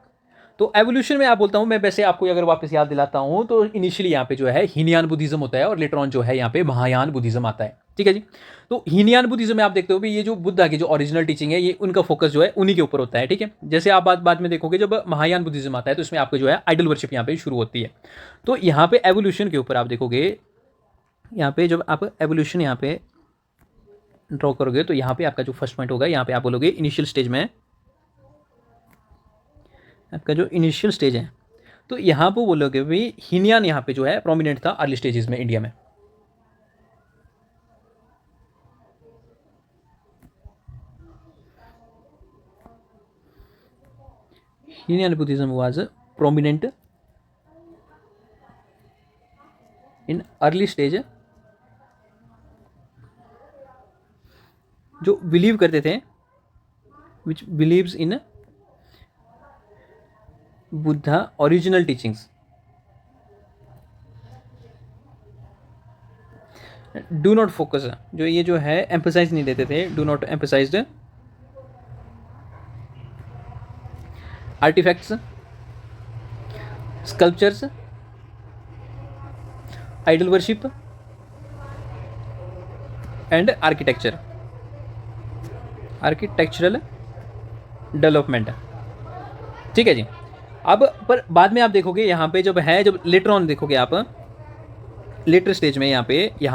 तो एवोल्यूशन में आप बोलता हूँ मैं, वैसे आपको अगर वापस याद दिलाता हूँ तो इनिशियली यहाँ पे जो है हीनयान बुद्धिज्म होता है और लेटर ऑन जो है यहाँ पे महायान बुद्धिज्म आता है। ठीक है जी, तो हीनयान बुद्धिज्म में आप देखते हो भी ये जो बुद्धा की जो ओरिजिनल टीचिंग है ये उनका फोकस जो है उन्हीं के ऊपर होता है। ठीक है, जैसे आप बाद में देखोगे जब महायान बुद्धिज्म आता है तो इसमें आपको जो है आइडल वर्शिप यहाँ पे शुरू होती है। तो यहाँ पे एवोल्यूशन के ऊपर आप देखोगे, यहाँ पे जब आप एवोल्यूशन यहाँ पे ड्रॉ करोगे तो यहाँ पे आपका जो फर्स्ट पॉइंट होगा यहाँ पे आप बोलोगे इनिशियल स्टेज में, आपका जो इनिशियल स्टेज है तो यहाँ पे बोलोगे भी हीनयान यहाँ पे जो है प्रोमिनेंट था अर्ली स्टेजेस में इंडिया में। Hinayana Buddhism was prominent in early stage, जो बिलीव करते थे which believes in Buddha original teachings. Do not focus, जो ये जो है एम्फसाइज नहीं देते थे, do not emphasised artefacts, sculptures, idol worship and architecture, architectural development. ठीक है जी, अब पर बाद में आप देखोगे यहाँ पे जब है, जब लेटर ऑन देखोगे आप लेटर स्टेज में यहाँ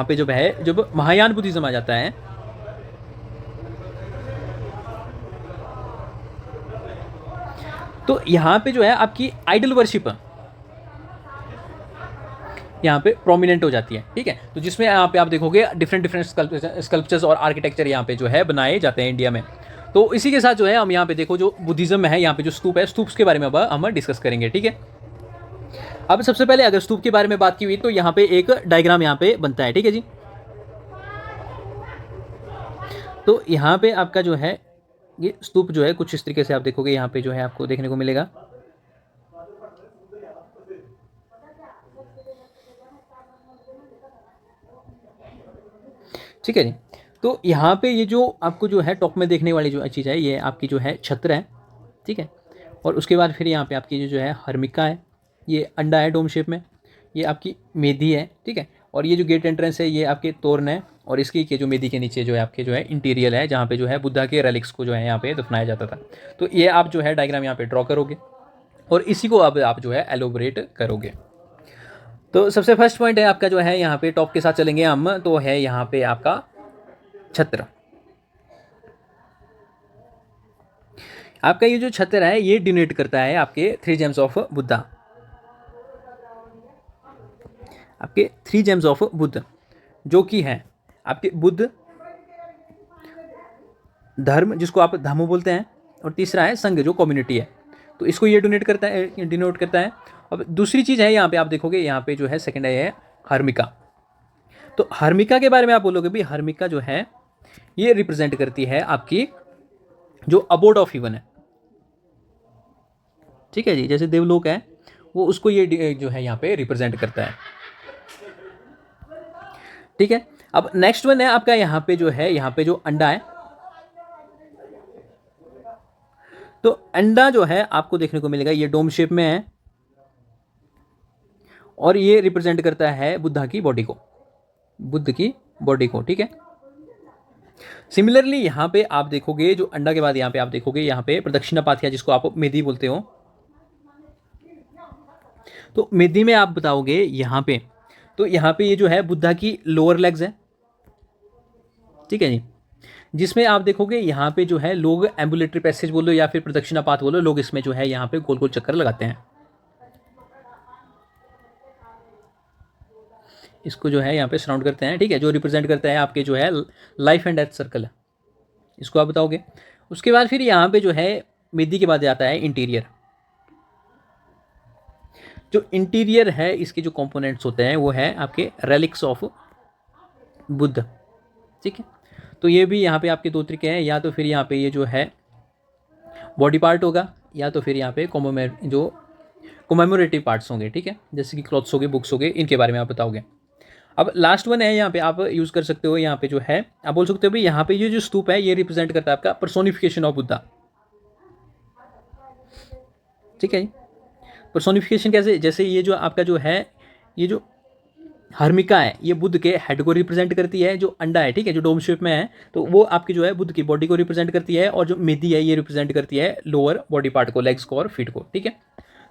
पे जब है, जब महायान बुद्धिज्म आ जाता है तो यहाँ पे जो है आपकी आइडल वर्शिप यहाँ पे प्रोमिनेंट हो जाती है, ठीक है। तो जिसमें यहाँ पे आप देखोगे डिफरेंट डिफरेंट स्कल्पचर्स और आर्किटेक्चर यहाँ पे जो है बनाए जाते हैं इंडिया में। तो इसी के साथ जो है हम यहाँ पे देखो जो बुद्धिज्म है, यहाँ पे जो स्तूप है, स्तूप्स के बारे में अब हम डिस्कस करेंगे, ठीक है। अब सबसे पहले अगर स्तूप के बारे में बात की हुई तो यहाँ पे एक डायग्राम यहाँ पे बनता है, ठीक है जी। तो यहाँ पे आपका जो है ये स्तूप जो है कुछ इस तरीके से आप देखोगे, यहाँ पे जो है आपको देखने को मिलेगा। ठीक है जी। तो यहाँ पे ये जो आपको जो है टॉप में देखने वाली जो चीज़ है, ये आपकी जो है छत्र है, ठीक है। और उसके बाद फिर यहाँ पे आपकी जो है हर्मिका है, ये अंडा है डोम शेप में, ये आपकी मेधी है, ठीक है। और ये जो गेट एंट्रेंस है ये आपके तोरण है, और इसकी के जो मेधी के नीचे जो है आपके जो है इंटीरियर है, जहाँ पे जो है बुद्धा के रेलिक्स को जो है यहाँ पे दफनाया जाता था। तो ये आप जो है डायग्राम यहाँ पे ड्रॉ करोगे और इसी को अब आप जो है एलोबरेट करोगे। तो सबसे फर्स्ट पॉइंट है आपका जो है यहाँ पे टॉप के साथ चलेंगे हम, तो है यहाँ पे आपका छत्र। आपका ये जो छत्र है ये डिनोट करता है आपके 3 जेम्स ऑफ बुद्धा, आपके 3 जेम्स ऑफ बुद्ध, जो कि है आपके बुद्ध, धर्म जिसको आप धम्म बोलते हैं, और तीसरा है संघ जो कम्युनिटी है। तो इसको ये डिनोट करता है। अब दूसरी चीज़ है यहाँ पे आप देखोगे, यहाँ पे जो है सेकंड है हर्मिका। तो हर्मिका के बारे में आप बोलोगे भी, हर्मिका जो है ये रिप्रेजेंट करती है आपकी जो अबोर्ड ऑफ हीवन है, ठीक है जी। जैसे देवलोक है वो उसको ये जो है यहाँ पे रिप्रेजेंट करता है, ठीक है। अब नेक्स्ट वन है आपका यहाँ पे जो है, यहाँ पे जो अंडा है, तो अंडा जो है आपको देखने को मिलेगा ये डोम शेप में है, और ये रिप्रेजेंट करता है बुद्धा की बॉडी को, बुद्ध की बॉडी को, ठीक है। सिमिलरली यहाँ पे आप देखोगे जो अंडा के बाद यहाँ पे आप देखोगे यहाँ पे प्रदक्षिणापात, जिसको आप मेधी बोलते हो। तो मेधी में आप बताओगे यहाँ पे, तो यहाँ पे ये जो है बुद्धा की लोअर लेग्स है, ठीक है जी। जिसमें आप देखोगे यहाँ पे जो है लोग एम्बुलेटरी पैसेज बोलो या फिर प्रदक्षिणापात बोलो, लोग इसमें जो है यहाँ पे गोल गोल चक्कर लगाते हैं। इसको जो है यहाँ पे सराउंड करते हैं, ठीक है, जो रिप्रेजेंट करता है आपके जो है लाइफ एंड डेथ सर्कल है, इसको आप बताओगे। उसके बाद फिर यहाँ पे जो है मेदी के बाद आता है इंटीरियर। जो इंटीरियर है इसके जो कंपोनेंट्स होते हैं वो है आपके रेलिक्स ऑफ बुद्ध, ठीक है। तो ये भी यहाँ पे आपके 2 तरीके हैं, या तो फिर यहाँ पे ये जो है बॉडी पार्ट होगा, या तो फिर यहाँ पे जो कोमेमोरेटिव पार्ट्स होंगे, ठीक है, जैसे कि क्लॉथ्स हो गए, बुक्स हो गए, इनके बारे में आप बताओगे। अब लास्ट वन है यहाँ पे आप यूज़ कर सकते हो, यहाँ पे जो है आप बोल सकते हो भाई यहाँ पे ये जो स्तूप है ये रिप्रेजेंट करता है आपका पर्सोनिफिकेशन ऑफ बुद्धा, ठीक है। पर्सोनिफिकेशन कैसे, जैसे ये जो आपका जो है ये जो हर्मिका है ये बुद्ध के हेड को रिप्रेजेंट करती है, जो अंडा है, ठीक है, जो डोम शेप में है, तो वो आपकी जो है बुद्ध की बॉडी को रिप्रेजेंट करती है, और जो मेदी है ये रिप्रेजेंट करती है लोअर बॉडी पार्ट को, लेग्स को और फीट को, ठीक है।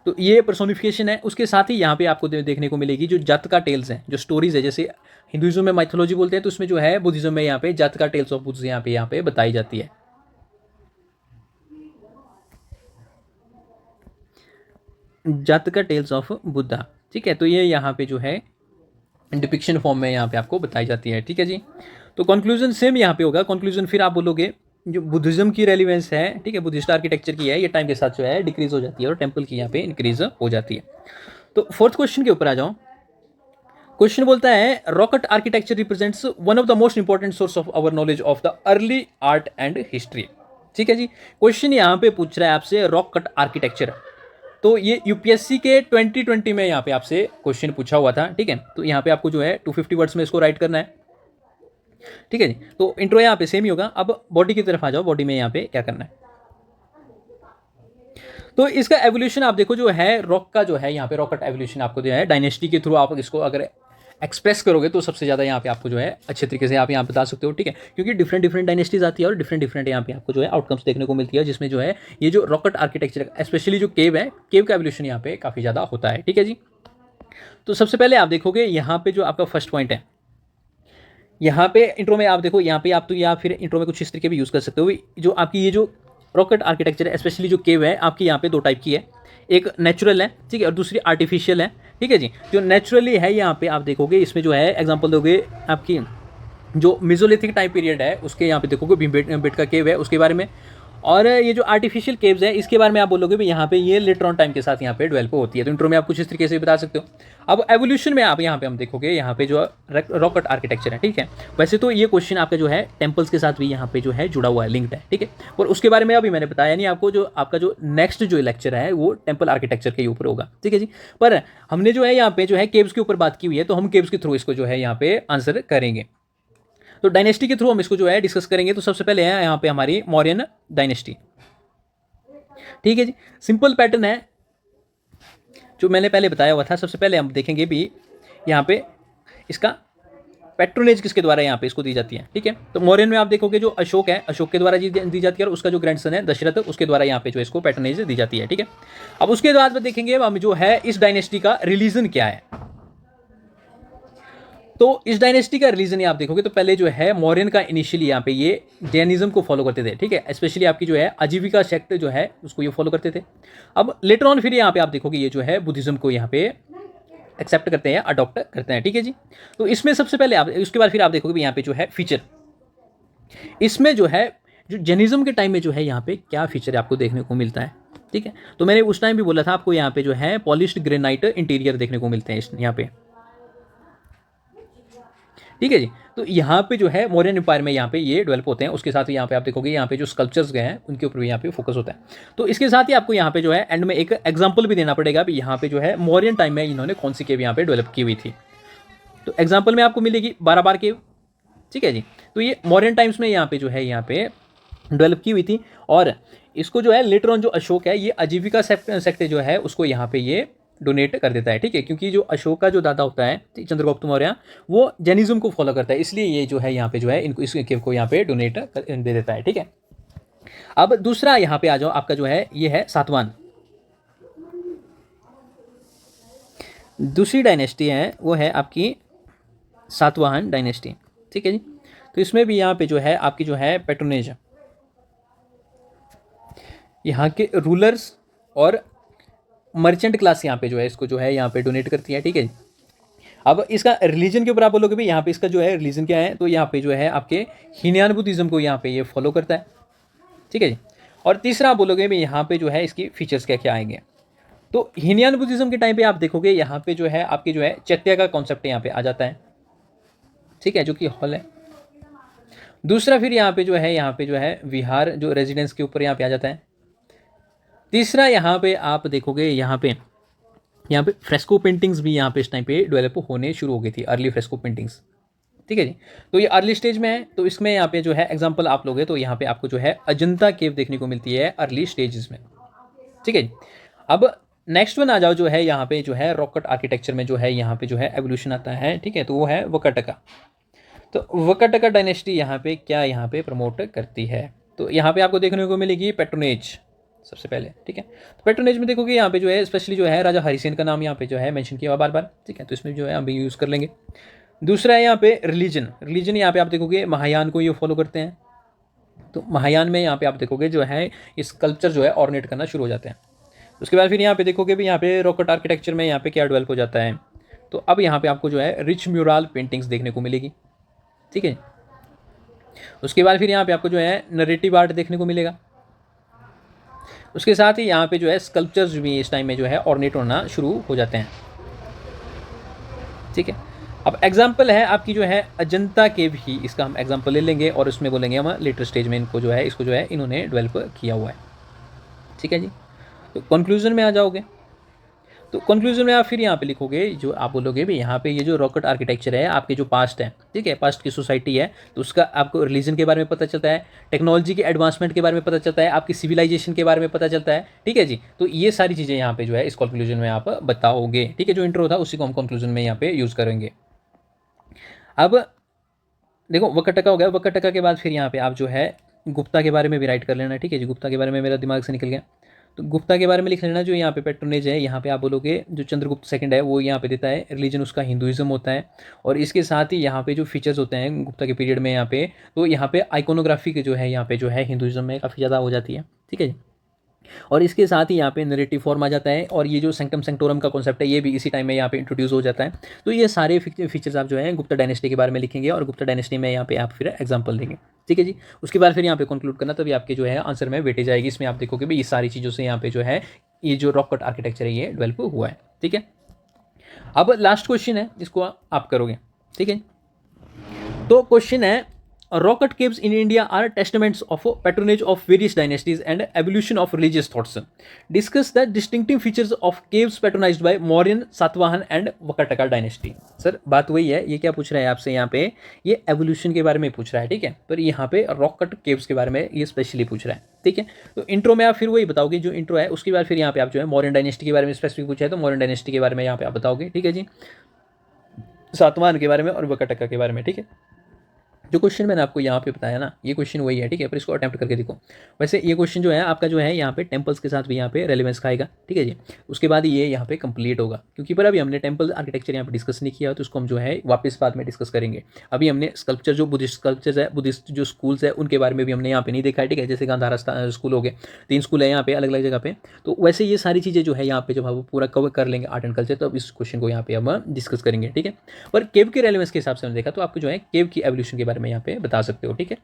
तो ये पर्सोनिफिकेशन है। उसके साथ ही यहाँ पे आपको देखने को मिलेगी जो जातका टेल्स हैं, जो स्टोरीज है, जैसे हिंदुइज्म में माइथोलॉजी बोलते हैं, तो उसमें जो है बुद्धिज्म में यहाँ पे जातका टेल्स ऑफ बुद्ध यहाँ पे बताई जाती है। जातका टेल्स ऑफ बुद्धा, ठीक है। तो ये यहाँ पे जो है डिपिक्शन फॉर्म में यहाँ पे आपको बताई जाती है, ठीक है जी। तो कंक्लूजन सेम यहाँ पे होगा। कंक्लूजन फिर आप बोलोगे जो बुद्धिज्म की रेलिवेंस है, ठीक है, बुद्धिस्ट आर्किटेक्चर की है, ये टाइम के साथ जो है डिक्रीज हो जाती है और टेम्पल की यहाँ पे इंक्रीज हो जाती है। तो फोर्थ क्वेश्चन के ऊपर आ जाओ। क्वेश्चन बोलता है rock cut architecture represents one of the most important source of our knowledge of the early art and history, ठीक है जी। क्वेश्चन यहाँ पे पूछ रहा है आपसे रॉक कट आर्किटेक्चर। तो ये यूपीएससी के 2020 में यहाँ पे आपसे क्वेश्चन पूछा हुआ था, ठीक है। तो यहाँ पे आपको जो है 250 वर्ड्स में इसको राइट करना है, ठीक है जी। तो इंट्रो यहाँ पे सेम ही होगा। अब बॉडी की तरफ आ जाओ, बॉडी में यहाँ पे क्या करना है। तो इसका एवोल्यूशन आप देखो जो है रॉक का जो है यहाँ पे रॉकेट एवोल्यूशन आपको जो है डायनेस्टी के थ्रू आप इसको अगर एक्सप्रेस करोगे तो सबसे ज़्यादा यहाँ पे आपको जो है अच्छे तरीके से आप यहाँ बता सकते हो, ठीक है। क्योंकि डिफरेंट डायनेस्टीज आती है और डिफरेंट यहाँ पे आपको जो है आउटकम्स देखने को मिलती है, जिसमें जो है ये जो रॉकेट आर्किटेक्चर स्पेशली जो केव है, केव का एवोल्यूशन यहाँ पे काफ़ी ज़्यादा होता है, ठीक है जी। तो सबसे पहले आप देखोगे यहाँ पे जो आपका फर्स्ट पॉइंट है, यहाँ पे इंट्रो में आप देखो, यहाँ पे आप तो या फिर इंट्रो में कुछ इस तरीके भी यूज़ कर सकते हो। जो आपकी ये जो रॉकेट आर्किटेक्चर स्पेशली जो केव है आपकी यहाँ पे दो टाइप की है, एक नेचुरल है, ठीक है, और दूसरी आर्टिफिशियल है, ठीक है जी। जो नेचुरली है यहाँ पे आप देखोगे इसमें जो है एग्जांपल दोगे आपकी जो मेसोलिथिक टाइम पीरियड है उसके यहाँ पे देखोगे भीमबेटका केव है उसके बारे में, और ये जो आर्टिफिशियल केव्स है इसके बारे में आप बोलोगे भी यहाँ पे ये लेटर ऑन टाइम के साथ यहाँ पे डेवलप होती है। तो इंट्रो में आप कुछ इस तरीके से बता सकते हो। अब एवोल्यूशन में आप यहाँ पे हम देखोगे यहाँ पे जो रॉकेट आर्किटेक्चर है, ठीक है, वैसे तो ये क्वेश्चन आपका जो है टेम्पल्स के साथ भी यहाँ पे जो है जुड़ा हुआ है, लिंक्ड है, ठीक है, और उसके बारे में अभी मैंने बताया नहीं आपको, जो आपका जो नेक्स्ट जो लेक्चर है वो टेम्पल आर्किटेक्चर के ऊपर होगा, ठीक है जी। पर हमने जो है यहाँ पे जो है केव्स के ऊपर बात की हुई है, तो हम केव्स के थ्रू इसको जो है यहाँ पे आंसर करेंगे। तो डायनेस्टी के थ्रू हम इसको जो है डिस्कस करेंगे। तो सबसे पहले है यहाँ पे हमारी मौर्यन डायनेस्टी, ठीक है जी। सिंपल पैटर्न है जो मैंने पहले बताया हुआ था। सबसे पहले हम देखेंगे भी यहाँ पे इसका पैट्रोनेज किसके द्वारा यहाँ पे इसको दी जाती है, ठीक है। तो मौर्यन में आप देखोगे जो अशोक है, अशोक के द्वारा दी जाती है, और उसका जो ग्रैंडसन है दशरथ, उसके द्वारा यहाँ पे जो इसको पैट्रोनेज दी जाती है, ठीक है। अब उसके बाद में देखेंगे हम जो है इस डायनेस्टी का रिलीजन क्या है। तो इस डायनेस्टी का रिलीजन आप देखोगे तो पहले जो है मौर्यन का इनिशियली यहाँ पे ये जैनिज्म को फॉलो करते थे, ठीक है, स्पेशली आपकी जो है आजीविका सेक्ट जो है उसको ये फॉलो करते थे। अब लेटर ऑन फिर यहाँ पे आप देखोगे ये जो है बुद्धिज्म को यहाँ पे एक्सेप्ट करते हैं, अडॉप्ट करते हैं, ठीक है जी। तो इसमें सबसे पहले आप उसके बाद फिर आप देखोगे यहाँ पे जो है फीचर, इसमें जो है जो जैनिज्म के टाइम में जो है यहाँ पे क्या फीचर आपको देखने को मिलता है, ठीक है। तो मैंने उस टाइम भी बोला था आपको यहाँ पे जो है पॉलिश्ड ग्रेनाइट इंटीरियर देखने को मिलते हैं यहाँ पे, ठीक है जी। तो यहाँ पे जो है मौर्यन एम्पायर में यहाँ पे ये डेवलप होते हैं। उसके साथ ही यहाँ पे आप देखोगे यहाँ पे जो स्कल्पचर्स गए हैं उनके ऊपर भी यहाँ पे फोकस होता है। तो इसके साथ ही आपको यहाँ पे जो है एंड में एक एग्जांपल भी देना पड़ेगा भी यहाँ पे जो है मौर्यन टाइम में इन्होंने कौन सी केव यहाँ पे डेवलप की हुई थी। तो एग्जाम्पल में आपको मिलेगी 12 बार केव, ठीक है जी। तो ये मौर्यन टाइम्स में यहाँ पे जो है यहाँ पे डेवलप की हुई थी, और इसको जो है लेटर ऑन जो अशोक है ये आजीविका सेक्ट जो है उसको यहाँ पे ये डोनेट कर देता है, ठीक है, क्योंकि जो अशोक का जो दादा होता है चंद्रगुप्त मौर्य वो जैनिज्म को फॉलो करता है, इसलिए ये जो है यहाँ पे जो है इनको इस केव को यहाँ पे डोनेट दे देता है, ठीक है। अब दूसरा यहाँ पे आ जाओ आपका जो है ये है सातवाहन, दूसरी डायनेस्टी है वो है आपकी सातवाहन डायनेस्टी, ठीक है जी। तो इसमें भी यहाँ पे जो है आपकी जो है पैट्रोनेज यहाँ के रूलर्स और मर्चेंट क्लास यहाँ पे जो है इसको जो है यहाँ पे डोनेट करती है, ठीक है। अब इसका रिलीजन के ऊपर आप बोलोगे भाई यहाँ पे इसका जो है रिलीजन क्या है, तो यहाँ पे जो है आपके हीनयान बुद्धिज्म को यहाँ पे ये फॉलो करता है, ठीक है जी। और तीसरा आप बोलोगे भाई यहाँ पे जो है इसकी फीचर्स क्या क्या आएंगे। तो हीनयान बुद्धिज्म के टाइम पे आप देखोगे यहाँ पे जो है आपकी जो है चैत्य का कॉन्सेप्ट यहाँ पे आ जाता है, ठीक है, जो कि हॉल है। दूसरा फिर यहाँ पे जो है विहार जो रेजिडेंस के ऊपर यहाँ पे आ जाता है। तीसरा यहाँ पे आप देखोगे यहाँ पे फ्रेस्को पेंटिंग्स भी यहाँ पे इस टाइम पे डेवलप होने शुरू हो गई थी, अर्ली फ्रेस्को पेंटिंग्स, ठीक है जी। तो ये अर्ली स्टेज में है। तो इसमें यहाँ पे जो है एग्जांपल आप लोगे तो यहाँ पे आपको जो है अजंता केव देखने को मिलती है अर्ली स्टेजेस में, ठीक है जी। अब नेक्स्ट वन आ जाओ जो है यहाँ पे जो है रॉकेट आर्किटेक्चर में जो है यहाँ पे जो है एवोल्यूशन आता है, ठीक है, तो वो है वकाटका। तो वकाटका डायनेस्टी यहाँ पे क्या यहाँ पे प्रमोट करती है, तो यहाँ पे आपको देखने को मिलेगी पैट्रोनेज सबसे पहले, ठीक है। तो पैट्रोनेज में देखोगे यहाँ पे जो है स्पेशली जो है राजा हरिसेन का नाम यहाँ पे जो है मेंशन किया हुआ बार बार, ठीक है, तो इसमें जो है हम भी यूज़ कर लेंगे। दूसरा है यहाँ पे रिलीजन यहाँ पे आप देखोगे महायान को ये फॉलो करते हैं। तो महायान में यहाँ पे आप देखोगे जो है इस कल्चर जो है ऑर्नेट करना शुरू हो जाते हैं। उसके बाद फिर यहाँ पे देखोगे भी यहाँ पे रॉकेट आर्किटेक्चर में यहाँ पे क्या डेवलप हो जाता है। तो अब यहाँ पे आपको जो है रिच म्यूरल पेंटिंग्स देखने को मिलेगी, ठीक है। उसके बाद फिर यहाँ पे आपको जो है नरेटिव आर्ट देखने को मिलेगा। उसके साथ ही यहाँ पे जो है स्कल्पचर्स भी इस टाइम में जो है ऑर्नेट होना शुरू हो जाते हैं, ठीक है। अब एग्जाम्पल है आपकी जो है अजंता के भी, इसका हम एग्जाम्पल ले लेंगे और उसमें बोलेंगे हम लेटर स्टेज में इनको जो है इसको जो है इन्होंने डेवलप किया हुआ है, ठीक है जी। तो कंक्लूजन में आ जाओगे। तो कंक्लूजन में आप फिर यहाँ पे लिखोगे जो आप बोलोगे भी यहाँ पे ये जो रॉकेट आर्किटेक्चर है आपके जो पास्ट है, ठीक है, पास्ट की सोसाइटी है, तो उसका आपको रिलीजन के बारे में पता चलता है, टेक्नोलॉजी के एडवांसमेंट के बारे में पता चलता है, आपकी सिविलाइजेशन के बारे में पता चलता है, ठीक है जी। तो ये सारी चीज़ें यहाँ पे जो है इस कंक्लूजन में आप बताओगे, ठीक है। जो इंट्रो था उसी को हम कंक्लूजन में यहाँ पे यूज़ करेंगे। अब देखो वकाटका हो गया, वकाटका के बाद फिर यहाँ पे आप जो है गुप्ता के बारे में भी राइट कर लेना, ठीक है जी। गुप्ता के बारे में मेरा दिमाग से निकल गया, तो गुप्ता के बारे में लिख लेना। जो यहाँ पे पैट्रोनेज है यहाँ पे आप बोलोगे जो चंद्रगुप्त सेकंड है वो यहाँ पे देता है, रिलीजन उसका हिंदुइज्म होता है, और इसके साथ ही यहाँ पे जो फीचर्स होते हैं गुप्ता के पीरियड में यहाँ पे, तो यहाँ पे आइकोनोग्राफी के जो है यहाँ पे जो है हिंदुइज्म में काफ़ी ज़्यादा हो जाती है, ठीक है जी। और इसके साथ ही यहाँ पे नरेटिव फॉर्म आ जाता है, और ये जो सेंक्टम सेंक्टोरम का कॉन्सेप्ट है ये भी इसी टाइम में यहाँ पे इंट्रोड्यूस हो जाता है। तो ये सारे फीचर्स आप जो है गुप्ता डायनेस्टी के बारे में लिखेंगे, और गुप्ता डायनेस्टी में यहाँ पे आप फिर एग्जाम्पल देंगे। ठीक है जी। उसके बाद फिर यहाँ पे कंक्लूड करना, तभी आपके जो है आंसर में वेटेज आएगी। इसमें आप देखोगे भाई ये सारी चीज़ों से यहाँ पे जो है ये जो रॉक कट आर्किटेक्चर है ये डेवलप हुआ है। ठीक है। अब लास्ट क्वेश्चन है, इसको आप करोगे। ठीक है। तो क्वेश्चन है, rock cut caves in India are testaments of patronage of various dynasties and evolution of religious thoughts. Discuss the distinctive features of caves patronized by Mauryan, Satavahan and Vakataka dynasty. Sir बात वही है, ये क्या पूछ रहा है आपसे यहाँ पे, ये एवोल्यूशन के बारे में पूछ रहा है। ठीक है, पर यहाँ पे रॉक कट केव्स के बारे में ये स्पेशली पूछ रहा है। ठीक है, तो इंट्रो में आप फिर वही बताओगे जो इंट्रो है, उसके बाद फिर यहाँ पे आप जो है मौर्यन डायनेस्टी के बारे में स्पेसिफिक पूछा है, तो मौर्यन डायनेस्टी के बारे में यहाँ पे आप बताओगे। ठीक है जी, सातवाहन के बारे में और वकटका के बारे में। ठीक है, जो क्वेश्चन मैंने आपको यहाँ पे बताया ना, ये क्वेश्चन वही है। ठीक है, पर इसको अटेम्प्ट करके देखो। वैसे ये क्वेश्चन जो है आपका जो है यहाँ पे टेम्पल्स के साथ भी यहाँ पे रेलेवेंस खाएगा। ठीक है जी, उसके बाद ये यहाँ पे कंप्लीट होगा, क्योंकि पर अभी हमने टेम्पल आर्किटेक्चर यहाँ पे डिस्कस नहीं किया, तो उसको हम जो है वापस बाद में डिस्कस करेंगे। अभी हमने स्कल्पचर, जो बुद्धिस्ट स्कल्पचर्स है, बुद्धिस्ट जो स्कूल्स है, उनके बारे में भी हमने यहाँ पे नहीं देखा है। ठीक है, जैसे गांधारा स्कूल हो गए, 3 स्कूल है यहाँ पे अलग अलग जगह पे। तो वैसे ये सारी चीज़ें जो है यहाँ पे जब हम पूरा कवर कर लेंगे आर्ट एंड कल्चर, तो अब इस क्वेश्चन को यहाँ पे हम डिस्कस करेंगे। ठीक है, और केव के रेलेवेंस के हिसाब से हमने देखा, तो आपको जो है केव की एवोल्यूशन के बारे में यहाँ पे बता सकते हो। ठीक है,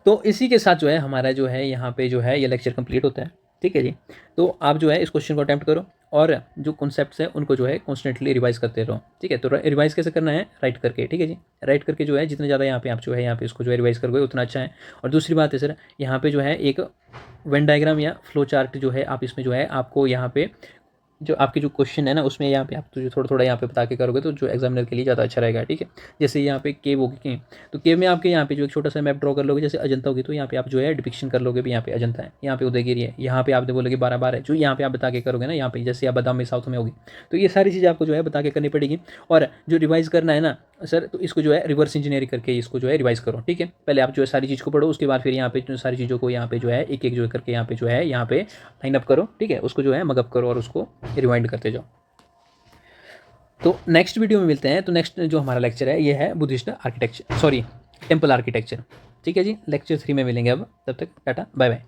तो इसी के साथ जो है हमारा जो है यहाँ पे जो है ये लेक्चर कंप्लीट होता है। ठीक है जी, तो आप जो है इस क्वेश्चन को अटेम्प्ट करो, और जो कॉन्सेप्ट्स है उनको जो है कॉन्स्टेंटली रिवाइज करते रहो। ठीक है, तो रिवाइज कैसे करना है, राइट करके। ठीक है जी, राइट करके जो है जितने ज़्यादा यहाँ पे आप जो है यहाँ पे इसको जो है रिवाइज करोगे उतना अच्छा है। और दूसरी बात है सर, यहाँ पे जो है एक वेन डायग्राम या फ्लो चार्ट जो है आप इसमें जो है आपको यहाँ पे जो आपके जो क्वेश्चन है ना उसमें यहाँ पे आप तो जो थोड़ा थोड़ा यहाँ पे बता के करोगे तो जो एग्जामिनर के लिए ज़्यादा अच्छा रहेगा। ठीक है, जैसे यहाँ पे केव होगी, तो केव में आपके यहाँ पे जो एक छोटा सा मैप ड्रॉ कर लोगे, जैसे अजंता होगी तो यहाँ पे आप जो है डिपिक्शन कर लोगे भी, यहाँ पे अजंता है, यहाँ पे उदयगिरी है, यहाँ पे आप बोलोगे 12 है, जो यहाँ पे आप बता के करोगे ना, यहाँ पे जैसे आप बादाम में साउथ में होगी, तो ये सारी चीज़ें आपको जो है बता के करनी पड़ेगी। और जो रिवाइज करना है ना सर, तो इसको जो है रिवर्स इंजीनियरिंग करके इसको जो है रिवाइज करो। ठीक है, पहले आप जो है सारी चीज़ को पढ़ो, उसके बाद फिर यहाँ पे सारी चीज़ों को यहाँ पे जो है एक एक जो करके यहाँ पे जो है यहाँ पे लाइन अप करो। ठीक है, उसको जो है मगअप करो और उसको रिवाइंड करते जाओ। तो नेक्स्ट वीडियो में मिलते हैं। तो नेक्स्ट जो हमारा लेक्चर है ये है Buddhist architecture, sorry temple architecture. ठीक है जी, लेक्चर 3 में मिलेंगे अब, तब तक टाटा बाय बाय।